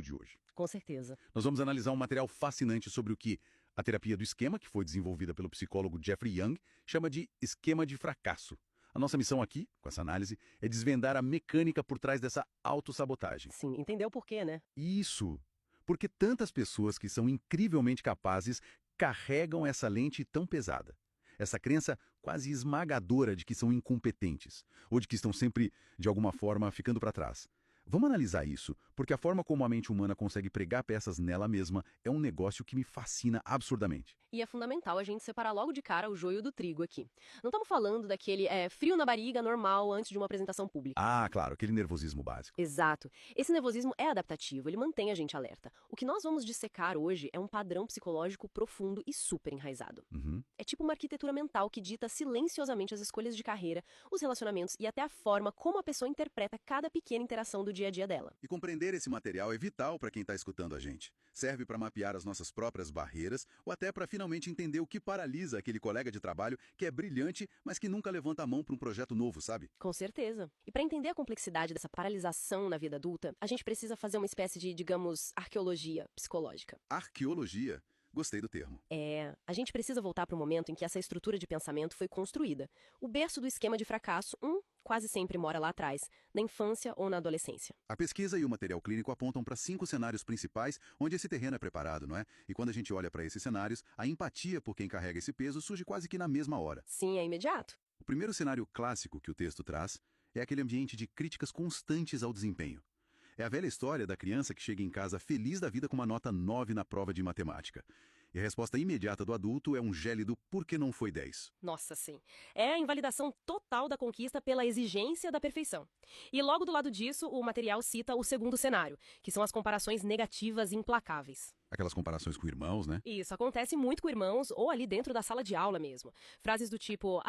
de hoje. Com certeza. Nós vamos analisar um material fascinante sobre o que a terapia do esquema, que foi desenvolvida pelo psicólogo Jeffrey Young, chama de esquema de fracasso. A nossa missão aqui, com essa análise, é desvendar a mecânica por trás dessa autossabotagem. Sim, entendeu por quê, né? Isso! Porque tantas pessoas que são incrivelmente capazes carregam essa lente tão pesada. Essa crença quase esmagadora de que são incompetentes, ou de que estão sempre, de alguma forma, ficando para trás. Vamos analisar isso, porque a forma como a mente humana consegue pregar peças nela mesma é um negócio que me fascina absurdamente. E é fundamental a gente separar logo de cara o joio do trigo aqui. Não estamos falando daquele frio na barriga normal antes de uma apresentação pública. Ah, claro, aquele nervosismo básico. Exato. Esse nervosismo é adaptativo, ele mantém a gente alerta. O que nós vamos dissecar hoje é um padrão psicológico profundo e super enraizado. É tipo uma arquitetura mental que dita silenciosamente as escolhas de carreira, os relacionamentos e até a forma como a pessoa interpreta cada pequena interação do dia a dia dela. E compreender esse material é vital para quem está escutando a gente. Serve para mapear as nossas próprias barreiras ou até para finalmente entender o que paralisa aquele colega de trabalho que é brilhante, mas que nunca levanta a mão para um projeto novo, sabe? Com certeza. E para entender a complexidade dessa paralisação na vida adulta, a gente precisa fazer uma espécie de, digamos, arqueologia psicológica. Arqueologia. Gostei do termo. A gente precisa voltar para o momento em que essa estrutura de pensamento foi construída. O berço do esquema de fracasso, quase sempre mora lá atrás, na infância ou na adolescência. A pesquisa e o material clínico apontam para 5 cenários principais onde esse terreno é preparado, não é? E quando a gente olha para esses cenários, a empatia por quem carrega esse peso surge quase que na mesma hora. Sim, é imediato. O primeiro cenário clássico que o texto traz é aquele ambiente de críticas constantes ao desempenho. É a velha história da criança que chega em casa feliz da vida com uma nota 9 na prova de matemática. E a resposta imediata do adulto é um gélido "por que não foi 10?". Nossa, sim. É a invalidação total da conquista pela exigência da perfeição. E logo do lado disso, o material cita o segundo cenário, que são as comparações negativas implacáveis. Aquelas comparações com irmãos, né? Isso acontece muito com irmãos ou ali dentro da sala de aula mesmo. Frases do tipo,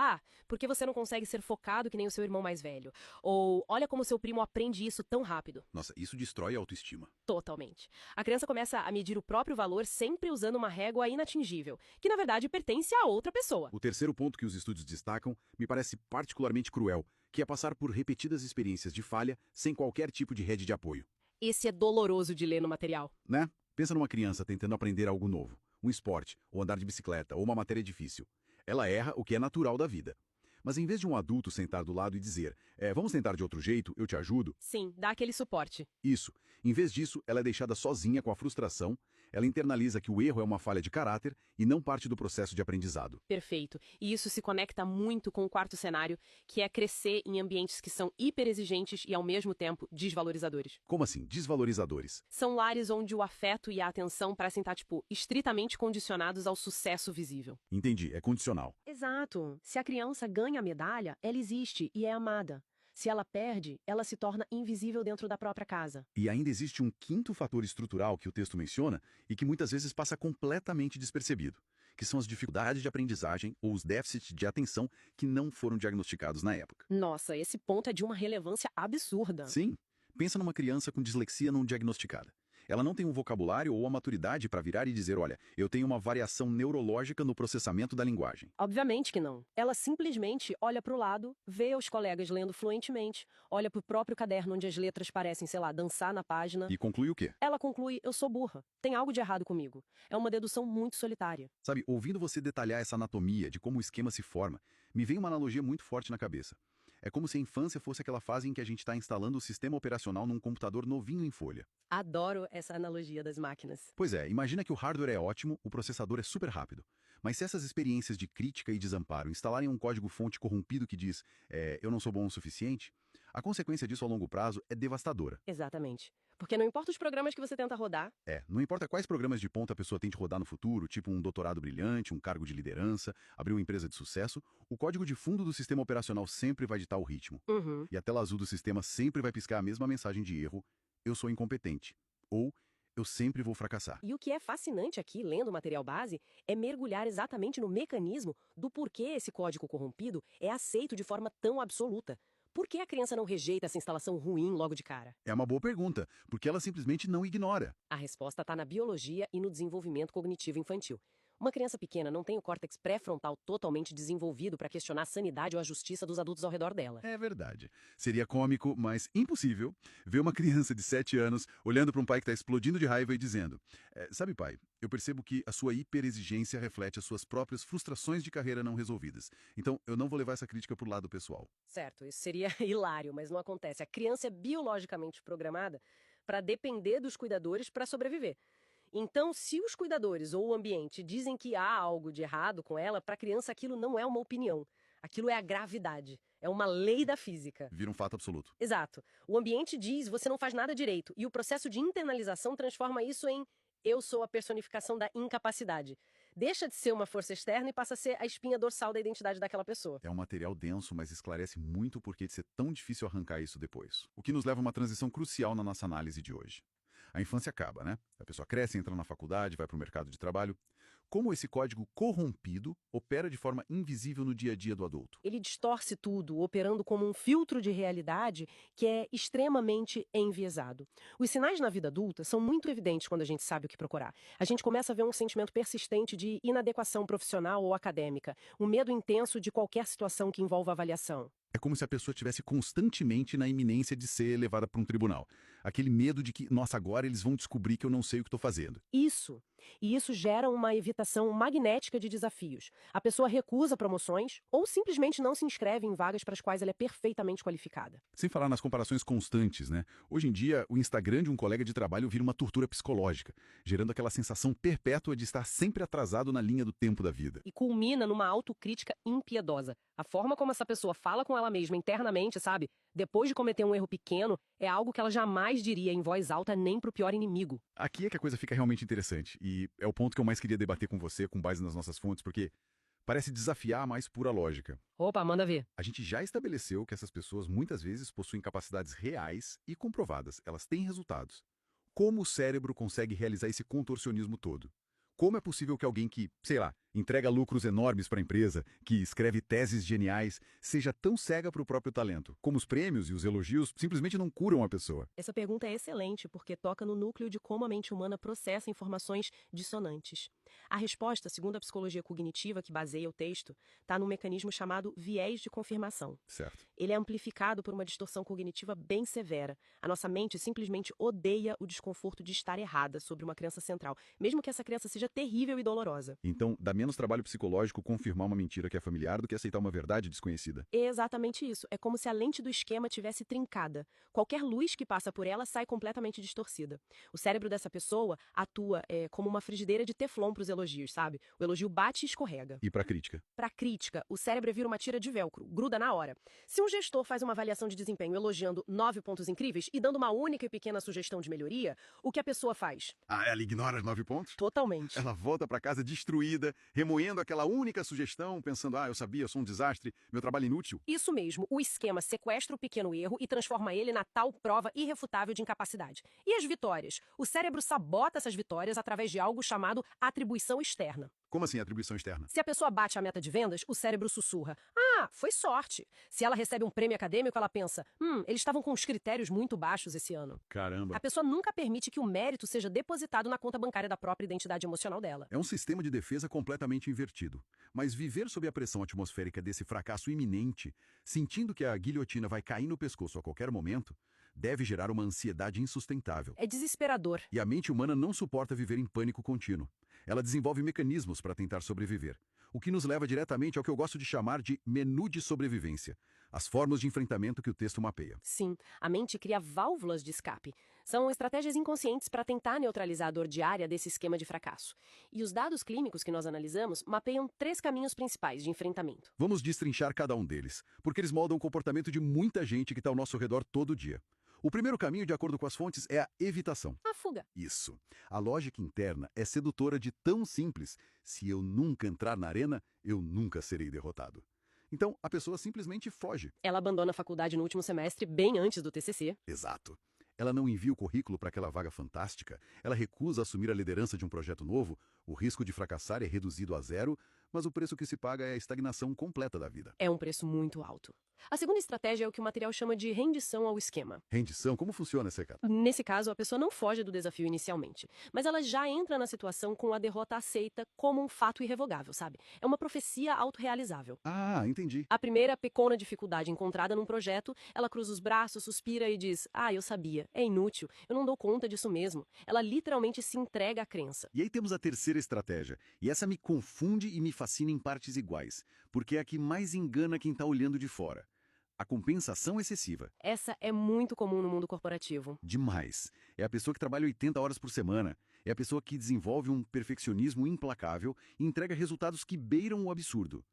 por que você não consegue ser focado que nem o seu irmão mais velho? Ou, olha como seu primo aprende isso tão rápido. Nossa, isso destrói a autoestima. Totalmente. A criança começa a medir o próprio valor sempre usando uma régua inatingível, que na verdade pertence a outra pessoa. O terceiro ponto que os estudos destacam me parece particularmente cruel, que é passar por repetidas experiências de falha sem qualquer tipo de rede de apoio. Esse é doloroso de ler no material. Né? Pensa numa criança tentando aprender algo novo, um esporte, ou andar de bicicleta, ou uma matéria difícil. Ela erra o que é natural da vida. Mas em vez de um adulto sentar do lado e dizer, vamos tentar de outro jeito, eu te ajudo. Sim, dá aquele suporte. Isso. Em vez disso, ela é deixada sozinha com a frustração, ela internaliza que o erro é uma falha de caráter e não parte do processo de aprendizado. Perfeito. E isso se conecta muito com o quarto cenário, que é crescer em ambientes que são hiperexigentes e, ao mesmo tempo, desvalorizadores. Como assim? Desvalorizadores? São lares onde o afeto e a atenção parecem estar, estritamente condicionados ao sucesso visível. Entendi, é condicional. Exato. Se a criança ganha a medalha, ela existe e é amada. Se ela perde, ela se torna invisível dentro da própria casa. E ainda existe um quinto fator estrutural que o texto menciona e que muitas vezes passa completamente despercebido, que são as dificuldades de aprendizagem ou os déficits de atenção que não foram diagnosticados na época. Nossa, esse ponto é de uma relevância absurda. Sim. Pensa numa criança com dislexia não diagnosticada. Ela não tem um vocabulário ou a maturidade para virar e dizer, olha, eu tenho uma variação neurológica no processamento da linguagem. Obviamente que não. Ela simplesmente olha para o lado, vê os colegas lendo fluentemente, olha para o próprio caderno onde as letras parecem, dançar na página. E conclui o quê? Ela conclui, eu sou burra. Tem algo de errado comigo. É uma dedução muito solitária. Sabe, ouvindo você detalhar essa anatomia de como o esquema se forma, me vem uma analogia muito forte na cabeça. É como se a infância fosse aquela fase em que a gente está instalando o sistema operacional num computador novinho em folha. Adoro essa analogia das máquinas. Pois é, imagina que o hardware é ótimo, o processador é super rápido. Mas se essas experiências de crítica e desamparo instalarem um código-fonte corrompido que diz eu não sou bom o suficiente, a consequência disso a longo prazo é devastadora. Exatamente. Porque não importa os programas que você tenta rodar. Não importa quais programas de ponta a pessoa tente rodar no futuro, tipo um doutorado brilhante, um cargo de liderança, abrir uma empresa de sucesso, o código de fundo do sistema operacional sempre vai ditar o ritmo. E a tela azul do sistema sempre vai piscar a mesma mensagem de erro, eu sou incompetente, ou eu sempre vou fracassar. E o que é fascinante aqui, lendo o material base, é mergulhar exatamente no mecanismo do porquê esse código corrompido é aceito de forma tão absoluta. Por que a criança não rejeita essa instalação ruim logo de cara? É uma boa pergunta, porque ela simplesmente não ignora. A resposta está na biologia e no desenvolvimento cognitivo infantil. Uma criança pequena não tem o córtex pré-frontal totalmente desenvolvido para questionar a sanidade ou a justiça dos adultos ao redor dela. É verdade. Seria cômico, mas impossível, ver uma criança de 7 anos olhando para um pai que está explodindo de raiva e dizendo: sabe, pai, eu percebo que a sua hiperexigência reflete as suas próprias frustrações de carreira não resolvidas. Então, eu não vou levar essa crítica para o lado pessoal. Certo, isso seria hilário, mas não acontece. A criança é biologicamente programada para depender dos cuidadores para sobreviver. Então, se os cuidadores ou o ambiente dizem que há algo de errado com ela, para a criança aquilo não é uma opinião. Aquilo é a gravidade. É uma lei da física. Vira um fato absoluto. Exato. O ambiente diz você não faz nada direito. E o processo de internalização transforma isso em eu sou a personificação da incapacidade. Deixa de ser uma força externa e passa a ser a espinha dorsal da identidade daquela pessoa. É um material denso, mas esclarece muito por que de ser tão difícil arrancar isso depois. O que nos leva a uma transição crucial na nossa análise de hoje. A infância acaba, né? A pessoa cresce, entra na faculdade, vai para o mercado de trabalho. Como esse código corrompido opera de forma invisível no dia a dia do adulto? Ele distorce tudo, operando como um filtro de realidade que é extremamente enviesado. Os sinais na vida adulta são muito evidentes quando a gente sabe o que procurar. A gente começa a ver um sentimento persistente de inadequação profissional ou acadêmica, um medo intenso de qualquer situação que envolva avaliação. É como se a pessoa estivesse constantemente na iminência de ser levada para um tribunal. Aquele medo de que, nossa, agora eles vão descobrir que eu não sei o que estou fazendo. Isso. E isso gera uma evitação magnética de desafios. A pessoa recusa promoções ou simplesmente não se inscreve em vagas para as quais ela é perfeitamente qualificada. Sem falar nas comparações constantes, né? Hoje em dia, o Instagram de um colega de trabalho vira uma tortura psicológica, gerando aquela sensação perpétua de estar sempre atrasado na linha do tempo da vida. E culmina numa autocrítica impiedosa. A forma como essa pessoa fala com ela mesma internamente, sabe? Depois de cometer um erro pequeno, é algo que ela jamais diria em voz alta nem pro pior inimigo. Aqui é que a coisa fica realmente interessante, e é o ponto que eu mais queria debater com você, com base nas nossas fontes, porque parece desafiar a mais pura lógica. Opa, manda ver. A gente já estabeleceu que essas pessoas muitas vezes possuem capacidades reais e comprovadas, elas têm resultados. Como o cérebro consegue realizar esse contorcionismo todo? Como é possível que alguém que, sei lá, entrega lucros enormes para a empresa, que escreve teses geniais, seja tão cega para o próprio talento? Como os prêmios e os elogios simplesmente não curam a pessoa? Essa pergunta é excelente porque toca no núcleo de como a mente humana processa informações dissonantes. A resposta, segundo a psicologia cognitiva que baseia o texto, está num mecanismo chamado viés de confirmação. Certo. Ele é amplificado por uma distorção cognitiva bem severa. A nossa mente simplesmente odeia o desconforto de estar errada sobre uma crença central, mesmo que essa crença seja terrível e dolorosa. Então, dá menos trabalho psicológico confirmar uma mentira que é familiar do que aceitar uma verdade desconhecida. É exatamente isso. É como se a lente do esquema tivesse trincada. Qualquer luz que passa por ela sai completamente distorcida. O cérebro dessa pessoa atua como uma frigideira de teflon para os elogios, sabe? O elogio bate e escorrega. E para crítica? Para crítica, o cérebro vira uma tira de velcro, gruda na hora. Se um gestor faz uma avaliação de desempenho elogiando 9 pontos incríveis e dando uma única e pequena sugestão de melhoria, o que a pessoa faz? Ah, ela ignora os 9 pontos? Totalmente. Ela volta para casa destruída, remoendo aquela única sugestão, pensando, eu sabia, eu sou um desastre, meu trabalho é inútil. Isso mesmo, o esquema sequestra o pequeno erro e transforma ele na tal prova irrefutável de incapacidade. E as vitórias? O cérebro sabota essas vitórias através de algo chamado atribuição externa. Como assim atribuição externa? Se a pessoa bate a meta de vendas, o cérebro sussurra: foi sorte. Se ela recebe um prêmio acadêmico, ela pensa: eles estavam com os critérios muito baixos esse ano. Caramba. A pessoa nunca permite que o mérito seja depositado na conta bancária da própria identidade emocional dela. É um sistema de defesa completamente invertido. Mas viver sob a pressão atmosférica desse fracasso iminente, sentindo que a guilhotina vai cair no pescoço a qualquer momento, deve gerar uma ansiedade insustentável. É desesperador. E a mente humana não suporta viver em pânico contínuo. Ela desenvolve mecanismos para tentar sobreviver. O que nos leva diretamente ao que eu gosto de chamar de menu de sobrevivência. As formas de enfrentamento que o texto mapeia. Sim, a mente cria válvulas de escape. São estratégias inconscientes para tentar neutralizar a dor diária desse esquema de fracasso. E os dados clínicos que nós analisamos mapeiam 3 caminhos principais de enfrentamento. Vamos destrinchar cada um deles, porque eles moldam o comportamento de muita gente que está ao nosso redor todo dia. O primeiro caminho, de acordo com as fontes, é a evitação. A fuga. Isso. A lógica interna é sedutora de tão simples. Se eu nunca entrar na arena, eu nunca serei derrotado. Então, a pessoa simplesmente foge. Ela abandona a faculdade no último semestre, bem antes do TCC. Exato. Ela não envia o currículo para aquela vaga fantástica, ela recusa assumir a liderança de um projeto novo, o risco de fracassar é reduzido a zero, mas o preço que se paga é a estagnação completa da vida. É um preço muito alto. A segunda estratégia é o que o material chama de rendição ao esquema. Rendição, como funciona essa, cara? Nesse caso, a pessoa não foge do desafio inicialmente, mas ela já entra na situação com a derrota aceita como um fato irrevogável, sabe? É uma profecia autorrealizável. Ah, entendi. A primeira pequena dificuldade encontrada num projeto, ela cruza os braços, suspira e diz: "Ah, eu sabia, é inútil, eu não dou conta disso mesmo." Ela literalmente se entrega à crença. E aí temos a terceira estratégia, e essa me confunde e me fascina em partes iguais, porque é a que mais engana quem está olhando de fora. A compensação excessiva. Essa é muito comum no mundo corporativo. Demais. É a pessoa que trabalha 80 horas por semana. É a pessoa que desenvolve um perfeccionismo implacável e entrega resultados que beiram o absurdo.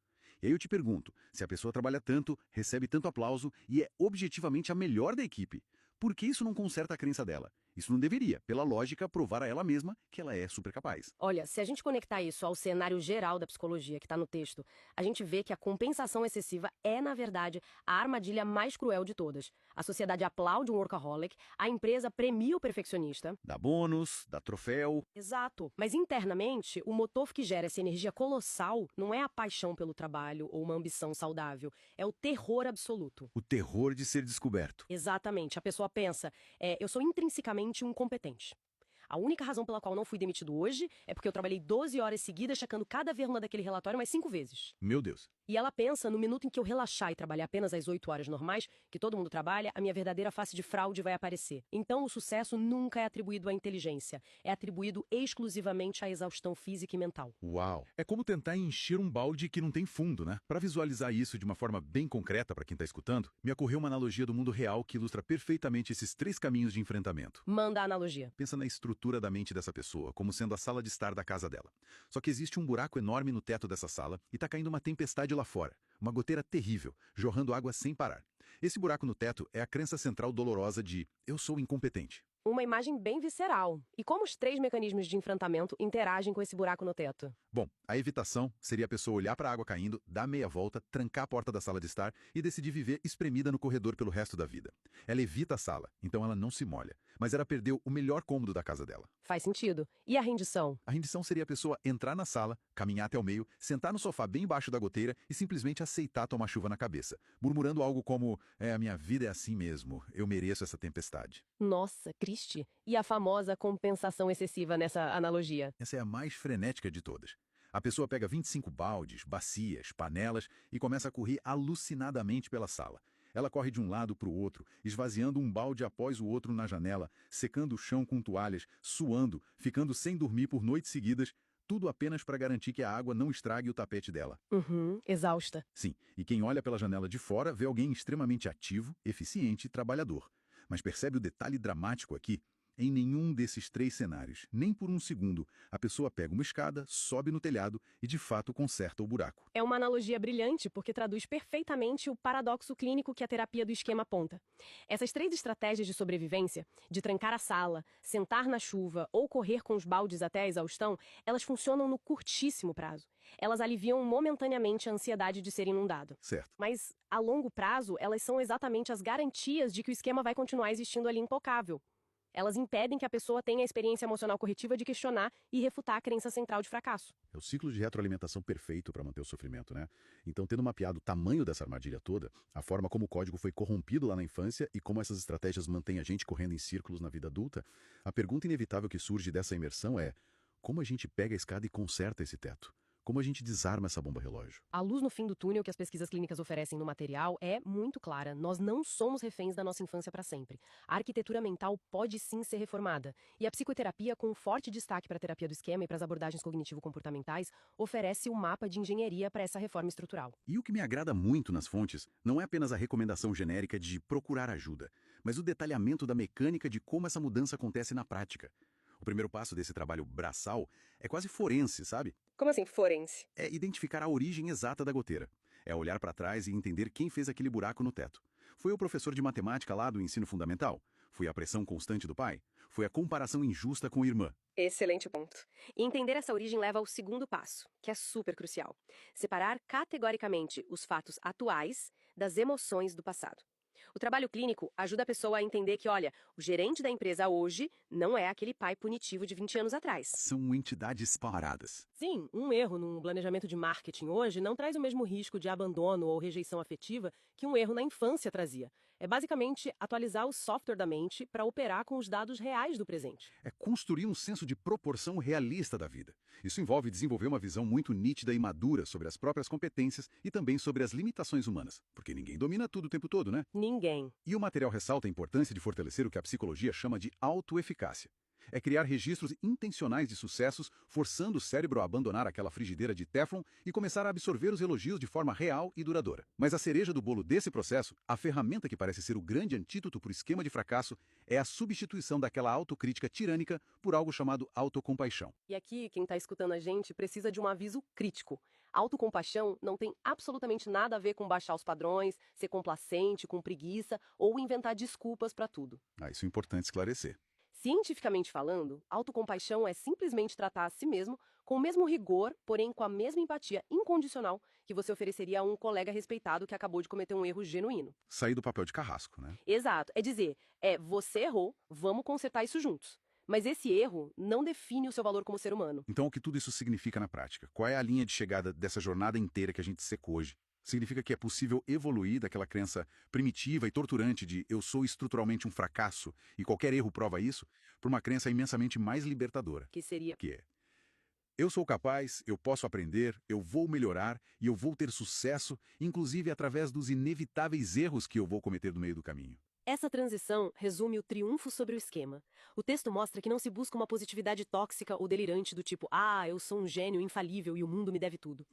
E aí eu te pergunto, se a pessoa trabalha tanto, recebe tanto aplauso e é objetivamente a melhor da equipe, por que isso não conserta a crença dela? Isso não deveria, pela lógica, provar a ela mesma que ela é super capaz. Olha, se a gente conectar isso ao cenário geral da psicologia que está no texto, a gente vê que a compensação excessiva é, na verdade, a armadilha mais cruel de todas. A sociedade aplaude um workaholic, a empresa premia o perfeccionista. Dá bônus, dá troféu. Exato. Mas internamente, o motor que gera essa energia colossal não é a paixão pelo trabalho ou uma ambição saudável, é o terror absoluto. O terror de ser descoberto. Exatamente. A pessoa pensa, eu sou intrinsecamente um incompetente. A única razão pela qual não fui demitido hoje é porque eu trabalhei 12 horas seguidas checando cada vírgula daquele relatório mais 5 vezes. Meu Deus. E ela pensa, no minuto em que eu relaxar e trabalhar apenas as 8 horas normais, que todo mundo trabalha, a minha verdadeira face de fraude vai aparecer. Então o sucesso nunca é atribuído à inteligência, é atribuído exclusivamente à exaustão física e mental. Uau! É como tentar encher um balde que não tem fundo, né? Para visualizar isso de uma forma bem concreta para quem está escutando, me ocorreu uma analogia do mundo real que ilustra perfeitamente esses 3 caminhos de enfrentamento. Manda a analogia. Pensa na estrutura da mente dessa pessoa, como sendo a sala de estar da casa dela. Só que existe um buraco enorme no teto dessa sala e está caindo uma tempestade lá fora. Uma goteira terrível, jorrando água sem parar. Esse buraco no teto é a crença central dolorosa de "eu sou incompetente". Uma imagem bem visceral. E como os 3 mecanismos de enfrentamento interagem com esse buraco no teto? Bom, a evitação seria a pessoa olhar para a água caindo, dar meia volta, trancar a porta da sala de estar e decidir viver espremida no corredor pelo resto da vida. Ela evita a sala, então ela não se molha. Mas ela perdeu o melhor cômodo da casa dela. Faz sentido. E a rendição? A rendição seria a pessoa entrar na sala, caminhar até o meio, sentar no sofá bem embaixo da goteira e simplesmente aceitar tomar chuva na cabeça, murmurando algo como a minha vida é assim mesmo, eu mereço essa tempestade. Nossa, Cristi. E a famosa compensação excessiva nessa analogia? Essa é a mais frenética de todas. A pessoa pega 25 baldes, bacias, panelas e começa a correr alucinadamente pela sala. Ela corre de um lado para o outro, esvaziando um balde após o outro na janela, secando o chão com toalhas, suando, ficando sem dormir por noites seguidas, tudo apenas para garantir que a água não estrague o tapete dela. Exausta. Sim, e quem olha pela janela de fora vê alguém extremamente ativo, eficiente e trabalhador. Mas percebe o detalhe dramático aqui? Em nenhum desses 3 cenários, nem por um segundo, a pessoa pega uma escada, sobe no telhado e de fato conserta o buraco. É uma analogia brilhante porque traduz perfeitamente o paradoxo clínico que a terapia do esquema aponta. Essas 3 estratégias de sobrevivência, de trancar a sala, sentar na chuva ou correr com os baldes até a exaustão, elas funcionam no curtíssimo prazo. Elas aliviam momentaneamente a ansiedade de ser inundado. Certo. Mas, a longo prazo, elas são exatamente as garantias de que o esquema vai continuar existindo ali intocável. Elas impedem que a pessoa tenha a experiência emocional corretiva de questionar e refutar a crença central de fracasso. É o ciclo de retroalimentação perfeito para manter o sofrimento, né? Então, tendo mapeado o tamanho dessa armadilha toda, a forma como o código foi corrompido lá na infância e como essas estratégias mantêm a gente correndo em círculos na vida adulta, a pergunta inevitável que surge dessa imersão é: como a gente pega a escada e conserta esse teto? Como a gente desarma essa bomba relógio? A luz no fim do túnel que as pesquisas clínicas oferecem no material é muito clara. Nós não somos reféns da nossa infância para sempre. A arquitetura mental pode sim ser reformada. E a psicoterapia, com um forte destaque para a terapia do esquema e para as abordagens cognitivo-comportamentais, oferece um mapa de engenharia para essa reforma estrutural. E o que me agrada muito nas fontes não é apenas a recomendação genérica de procurar ajuda, mas o detalhamento da mecânica de como essa mudança acontece na prática. O primeiro passo desse trabalho braçal é quase forense, sabe? Como assim, forense? É identificar a origem exata da goteira. É olhar para trás e entender quem fez aquele buraco no teto. Foi o professor de matemática lá do ensino fundamental? Foi a pressão constante do pai? Foi a comparação injusta com a irmã? Excelente ponto. E entender essa origem leva ao segundo passo, que é super crucial. Separar categoricamente os fatos atuais das emoções do passado. O trabalho clínico ajuda a pessoa a entender que, olha, o gerente da empresa hoje não é aquele pai punitivo de 20 anos atrás. São entidades paradas. Sim, um erro num planejamento de marketing hoje não traz o mesmo risco de abandono ou rejeição afetiva que um erro na infância trazia. É basicamente atualizar o software da mente para operar com os dados reais do presente. É construir um senso de proporção realista da vida. Isso envolve desenvolver uma visão muito nítida e madura sobre as próprias competências e também sobre as limitações humanas. Porque ninguém domina tudo o tempo todo, né? Ninguém. E o material ressalta a importância de fortalecer o que a psicologia chama de autoeficácia. É criar registros intencionais de sucessos, forçando o cérebro a abandonar aquela frigideira de Teflon e começar a absorver os elogios de forma real e duradoura. Mas a cereja do bolo desse processo, a ferramenta que parece ser o grande antídoto para o esquema de fracasso, é a substituição daquela autocrítica tirânica por algo chamado autocompaixão. E aqui, quem está escutando a gente precisa de um aviso crítico. Autocompaixão não tem absolutamente nada a ver com baixar os padrões, ser complacente, com preguiça ou inventar desculpas para tudo. Isso é importante esclarecer. Cientificamente falando, autocompaixão é simplesmente tratar a si mesmo com o mesmo rigor, porém com a mesma empatia incondicional que você ofereceria a um colega respeitado que acabou de cometer um erro genuíno. Sair do papel de carrasco, né? Exato. É dizer, você errou, vamos consertar isso juntos. Mas esse erro não define o seu valor como ser humano. Então, o que tudo isso significa na prática? Qual é a linha de chegada dessa jornada inteira que a gente secou hoje? Significa que é possível evoluir daquela crença primitiva e torturante de eu sou estruturalmente um fracasso e qualquer erro prova isso, para uma crença imensamente mais libertadora. Que seria? Que é, eu sou capaz, eu posso aprender, eu vou melhorar e eu vou ter sucesso, inclusive através dos inevitáveis erros que eu vou cometer no meio do caminho. Essa transição resume o triunfo sobre o esquema. O texto mostra que não se busca uma positividade tóxica ou delirante do tipo, eu sou um gênio infalível e o mundo me deve tudo.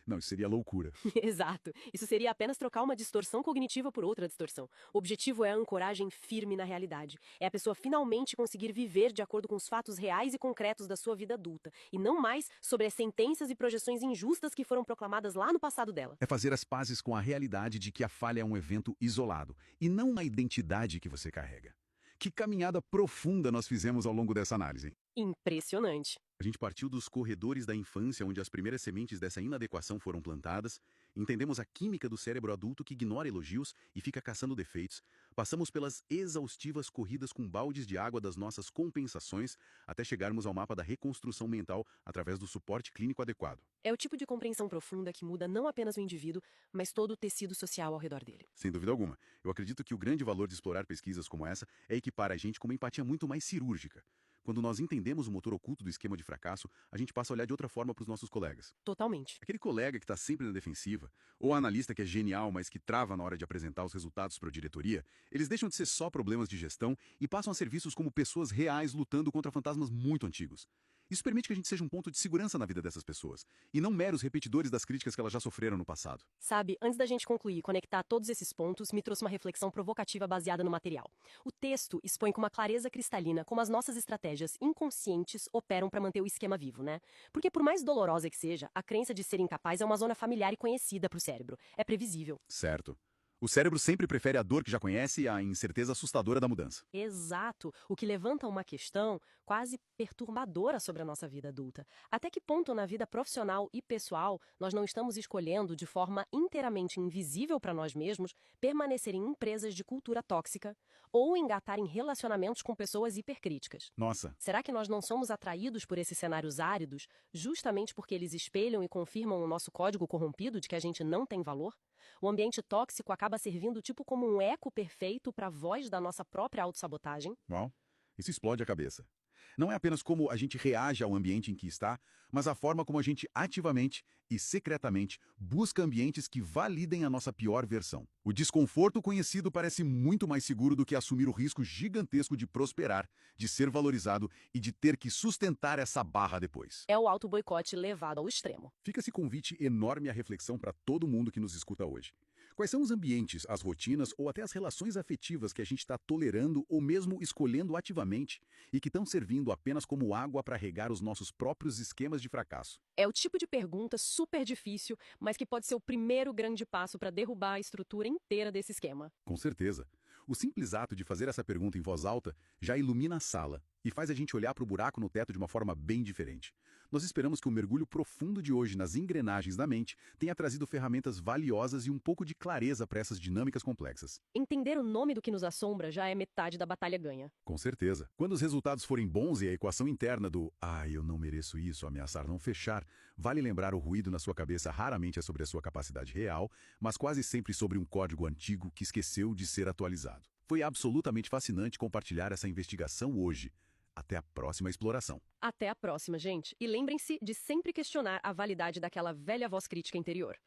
Não, isso seria loucura. Exato. Isso seria apenas trocar uma distorção cognitiva por outra distorção. O objetivo é a ancoragem firme na realidade. É a pessoa finalmente conseguir viver de acordo com os fatos reais e concretos da sua vida adulta, e não mais sobre as sentenças e projeções injustas que foram proclamadas lá no passado dela. É fazer as pazes com a realidade de que a falha é um evento isolado, e não uma identidade que você carrega. Que caminhada profunda nós fizemos ao longo dessa análise. Impressionante. A gente partiu dos corredores da infância, onde as primeiras sementes dessa inadequação foram plantadas, entendemos a química do cérebro adulto que ignora elogios e fica caçando defeitos, passamos pelas exaustivas corridas com baldes de água das nossas compensações, até chegarmos ao mapa da reconstrução mental através do suporte clínico adequado. É o tipo de compreensão profunda que muda não apenas o indivíduo, mas todo o tecido social ao redor dele. Sem dúvida alguma. Eu acredito que o grande valor de explorar pesquisas como essa é equipar a gente com uma empatia muito mais cirúrgica. Quando nós entendemos o motor oculto do esquema de fracasso, a gente passa a olhar de outra forma para os nossos colegas. Totalmente. Aquele colega que está sempre na defensiva, ou analista que é genial, mas que trava na hora de apresentar os resultados para a diretoria, eles deixam de ser só problemas de gestão e passam a ser vistos como pessoas reais lutando contra fantasmas muito antigos. Isso permite que a gente seja um ponto de segurança na vida dessas pessoas, e não meros repetidores das críticas que elas já sofreram no passado. Sabe, antes da gente concluir e conectar todos esses pontos, me trouxe uma reflexão provocativa baseada no material. O texto expõe com uma clareza cristalina como as nossas estratégias inconscientes operam para manter o esquema vivo, né? Porque por mais dolorosa que seja, a crença de ser incapaz é uma zona familiar e conhecida para o cérebro. É previsível. Certo. O cérebro sempre prefere a dor que já conhece e a incerteza assustadora da mudança. Exato, o que levanta uma questão quase perturbadora sobre a nossa vida adulta. Até que ponto na vida profissional e pessoal nós não estamos escolhendo, de forma inteiramente invisível para nós mesmos, permanecer em empresas de cultura tóxica ou engatar em relacionamentos com pessoas hipercríticas? Nossa. Será que nós não somos atraídos por esses cenários áridos justamente porque eles espelham e confirmam o nosso código corrompido de que a gente não tem valor? O ambiente tóxico acaba servindo tipo como um eco perfeito para a voz da nossa própria autossabotagem? Uau, isso explode a cabeça. Não é apenas como a gente reage ao ambiente em que está, mas a forma como a gente ativamente e secretamente busca ambientes que validem a nossa pior versão. O desconforto conhecido parece muito mais seguro do que assumir o risco gigantesco de prosperar, de ser valorizado e de ter que sustentar essa barra depois. É o auto-boicote levado ao extremo. Fica esse convite enorme à reflexão para todo mundo que nos escuta hoje. Quais são os ambientes, as rotinas ou até as relações afetivas que a gente está tolerando ou mesmo escolhendo ativamente e que estão servindo apenas como água para regar os nossos próprios esquemas de fracasso? É o tipo de pergunta super difícil, mas que pode ser o primeiro grande passo para derrubar a estrutura inteira desse esquema. Com certeza. O simples ato de fazer essa pergunta em voz alta já ilumina a sala, E faz a gente olhar para o buraco no teto de uma forma bem diferente. Nós esperamos que o mergulho profundo de hoje nas engrenagens da mente tenha trazido ferramentas valiosas e um pouco de clareza para essas dinâmicas complexas. Entender o nome do que nos assombra já é metade da batalha ganha. Com certeza. Quando os resultados forem bons e a equação interna do eu não mereço isso, ameaçar não fechar, vale lembrar o ruído na sua cabeça raramente é sobre a sua capacidade real, mas quase sempre sobre um código antigo que esqueceu de ser atualizado. Foi absolutamente fascinante compartilhar essa investigação hoje. Até a próxima exploração. Até a próxima, gente. E lembrem-se de sempre questionar a validade daquela velha voz crítica interior.